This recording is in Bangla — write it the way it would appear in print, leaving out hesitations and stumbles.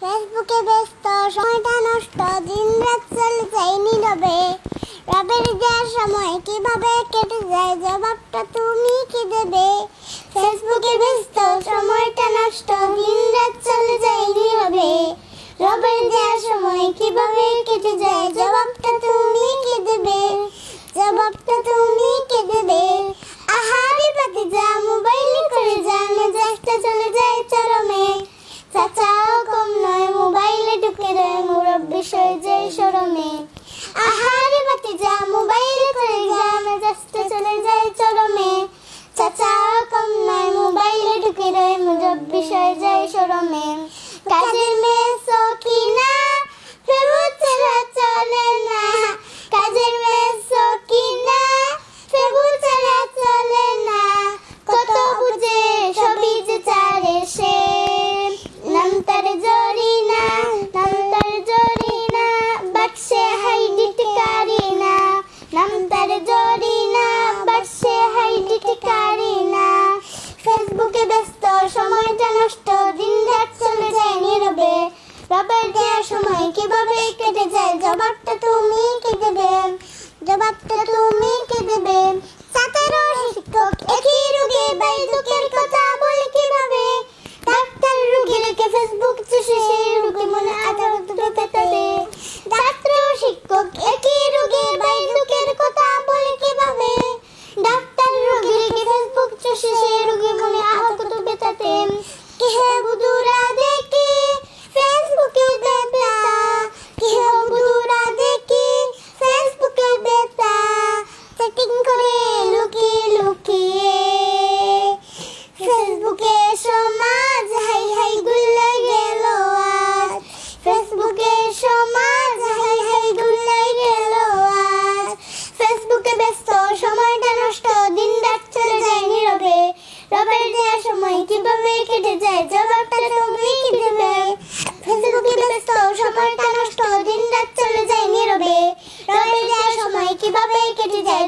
ফেসবুকে ব্যস্ত সময়টা নষ্ট, দিন রাত চলে যায় নীরবে। রবের দেওয়া সময় কিভাবে কেটে যায়, জবাবটা তুমি কি দেবে? ফেসবুকে ব্যস্ত সময়টা নষ্ট, দিন রাত চলে যায় নীরবে। রবের দেওয়া সময় কিভাবে কেটে যায়, জবাবটা তুমি কি দেবে? জবাবটা তুমি কি দেবে? আহারে ভাতিজা মোবাইলে করে যান, মেজাজটা চলে যায় চরমে। চাচাও কম নয়, মোবাইলে ঢুকে দেয় মুরব্বি সয়ে যায় শরমে। আহারে ভাতিজা মোবাইলে করে যান, মেজাজটা চলে যায় চরমে। চাচাও কম নয়, মোবাইলে ঢুকে দেয় মুরব্বি সয়ে যায় শরমে। কাজের মেয়ে সকিনা ফেসবুক ছাড়া চলে না, কাজের মেয়ে সকিনা ফেসবুক ছাড়া চলে না। কত বুঝে সবই যে চারে সে, নাম তার জরিনা, নাম তার জরিনা, বাক্সে হাইডিট কারিনা। নাম তার জরিনা, বাক্সে হাইডিট কারিনা। ফেসবুকে ব্যস্ত সময়টা নষ্ট, দিন রাত চলে যায় নীরবে। রবের দেওয়া সময় কিভাবে কেটে যায়, জবাবটা তুমি কি দেবে? জবাবটা তুমি কি দেবে? ছাত্র শিক্ষক একই রোগে বাই দুঃখের কথা বলে কিভাবে? ডাক্তার রোগী রেখে ফেসবুক চষে সেই রোগী মনে আঘাত পেতে। ছাত্র শিক্ষক একই রোগে বাই দুঃখের কথা বলে কিভাবে? ডাক্তার রোগী রেখে ফেসবুক চষে সেই রোগী মনে আঘাত পেতে। কি হে বুদুরা দেখি ফেসবুকে বেতা, কি হে বুদুরা দেখি ফেসবুকে বেতা। সেটিং করে লুকিয়ে লুকিয়ে ফেসবুকে সমাজ হাই হাই গুলে গেল আজ। ফেসবুকে সমাজ হাই হাই গুলে গেল আজ। ফেসবুকে ব্যস্ত সময়টা নষ্ট, দিন রাত চলে যায় নীরবে। রবের দেওয়া সময় কিভাবে কেটে যায়, জবাবটা তুমি কি দেবে? ফেসবুকে ব্যস্ত সময়টা নষ্ট, দিন রাত চলে যায় নীরবে। রবের দেওয়া সময় কিভাবে কেটে যায়।